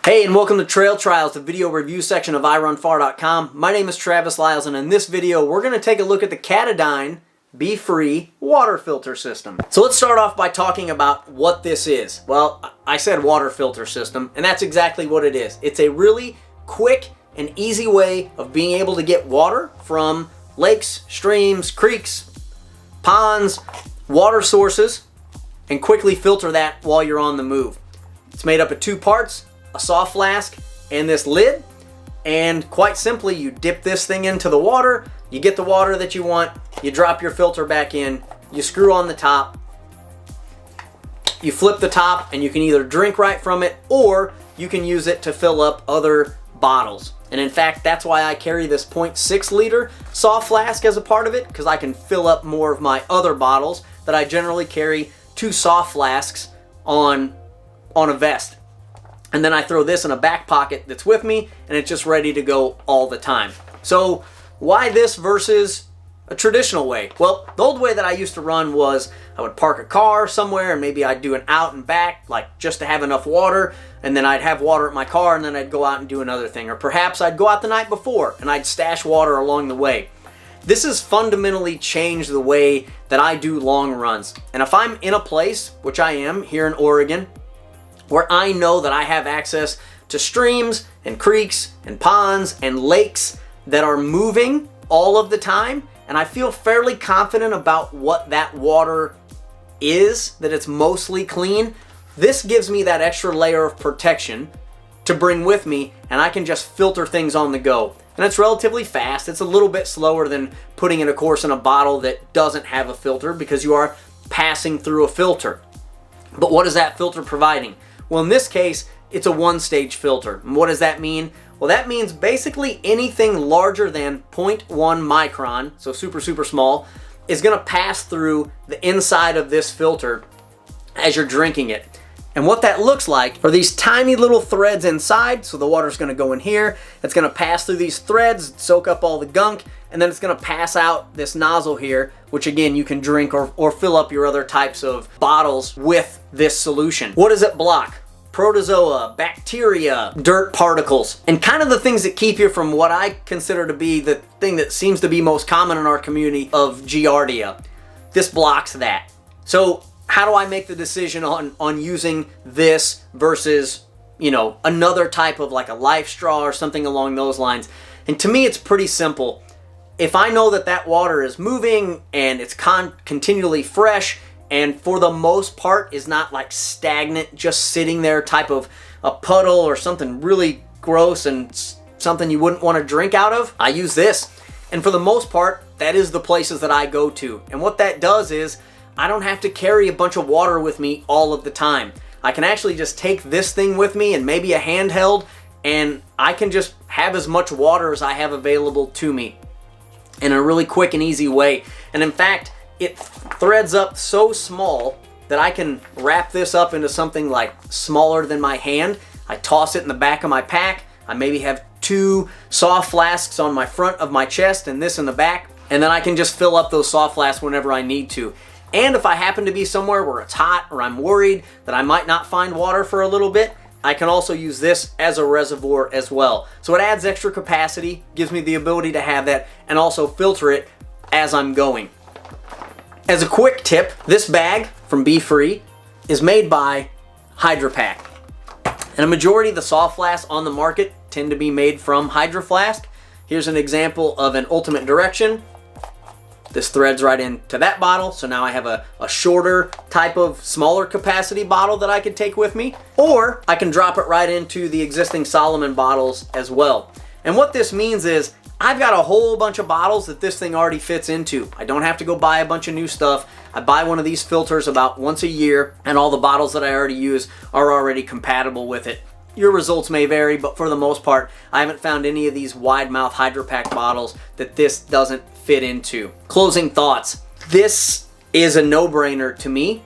Hey, and welcome to Trail Trials, the video review section of iRunFar.com. My name is Travis Lyles, and in this video, we're going to take a look at the Katadyn BeFree water filter system. So let's start off by talking about what this is. Well, I said water filter system, and that's exactly what it is. It's a really quick and easy way of being able to get water from lakes, streams, creeks, ponds, water sources, and quickly filter that while you're on the move. It's made up of two parts: a soft flask and this lid, and quite simply you dip this thing into the water, you get the water that you want, you drop your filter back in, you screw on the top, you flip the top, and you can either drink right from it or you can use it to fill up other bottles. And in fact, that's why I carry this 0.6 liter soft flask as a part of it, because I can fill up more of my other bottles that I generally carry two soft flasks on a vest. And then I throw this in a back pocket that's with me, and it's just ready to go all the time. So why this versus a traditional way? Well, the old way that I used to run was I would park a car somewhere and maybe I'd do an out and back, like just to have enough water, and then I'd have water at my car and then I'd go out and do another thing. Or perhaps I'd go out the night before and I'd stash water along the way. This has fundamentally changed the way that I do long runs. And if I'm in a place, which I am here in Oregon, where I know that I have access to streams and creeks and ponds and lakes that are moving all of the time, and I feel fairly confident about what that water is, that it's mostly clean, this gives me that extra layer of protection to bring with me, and I can just filter things on the go. And it's relatively fast. It's a little bit slower than putting it, of course, in a bottle that doesn't have a filter, because you are passing through a filter. But what is that filter providing? Well, in this case, it's a one-stage filter. And what does that mean? Well, that means basically anything larger than 0.1 micron, so super, super small, is going to pass through the inside of this filter as you're drinking it. And what that looks like are these tiny little threads inside. So the water's going to go in here. It's going to pass through these threads, soak up all the gunk, and then it's going to pass out this nozzle here, which again, you can drink or fill up your other types of bottles with this solution. What does it block? Protozoa, bacteria, dirt particles, and kind of the things that keep you from what I consider to be the thing that seems to be most common in our community of Giardia. This blocks that. So how do I make the decision on using this versus, another type of like a life straw or something along those lines? And to me, it's pretty simple. If I know that that water is moving and it's continually fresh, and for the most part is not like stagnant, just sitting there type of a puddle or something really gross and something you wouldn't want to drink out of, I use this. And for the most part, that is the places that I go to. And what that does is I don't have to carry a bunch of water with me all of the time. I can actually just take this thing with me and maybe a handheld, and I can just have as much water as I have available to me in a really quick and easy way. And in fact, it threads up so small that I can wrap this up into something like smaller than my hand. I toss it in the back of my pack. I maybe have two soft flasks on my front of my chest and this in the back, and then I can just fill up those soft flasks whenever I need to. And if I happen to be somewhere where it's hot or I'm worried that I might not find water for a little bit, I can also use this as a reservoir as well. So it adds extra capacity, gives me the ability to have that, and also filter it as I'm going. As a quick tip, this bag from BeFree is made by Hydro Pack. And a majority of the soft flasks on the market tend to be made from Hydro Flask. Here's an example of an Ultimate Direction. This threads right into that bottle, so now I have a shorter type of smaller capacity bottle that I could take with me. Or I can drop it right into the existing Solomon bottles as well. And what this means is I've got a whole bunch of bottles that this thing already fits into. I don't have to go buy a bunch of new stuff. I buy one of these filters about once a year, and all the bottles that I already use are already compatible with it. Your results may vary, but for the most part, I haven't found any of these wide mouth Hydro Pack bottles that this doesn't fit into. Closing thoughts. This is a no-brainer to me.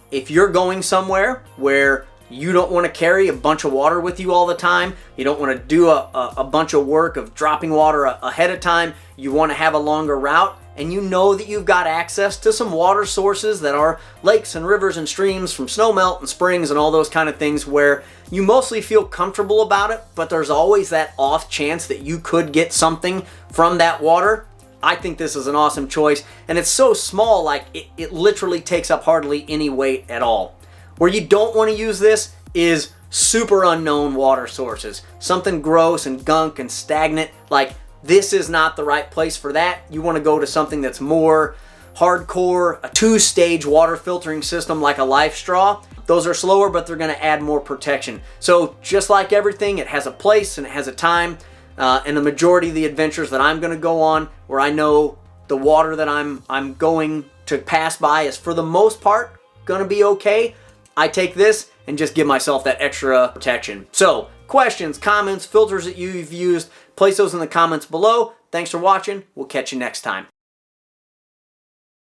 If you're going somewhere where you don't want to carry a bunch of water with you all the time, you don't want to do a bunch of work of dropping water ahead of time, you want to have a longer route, and you know that you've got access to some water sources that are lakes and rivers and streams from snowmelt and springs and all those kind of things where you mostly feel comfortable about it, but there's always that off chance that you could get something from that water, I think this is an awesome choice. And it's so small, like it literally takes up hardly any weight at all. Where you don't want to use this is super unknown water sources. Something gross and gunk and stagnant, like this is not the right place for that. You want to go to something that's more hardcore, a 2-stage water filtering system like a Life Straw. Those are slower, but they're going to add more protection. So just like everything, it has a place and it has a time. And the majority of the adventures that I'm going to go on, where I know the water that I'm going to pass by is for the most part going to be okay, I take this and just give myself that extra protection. So, questions, comments, filters that you've used, place those in the comments below. Thanks for watching. We'll catch you next time.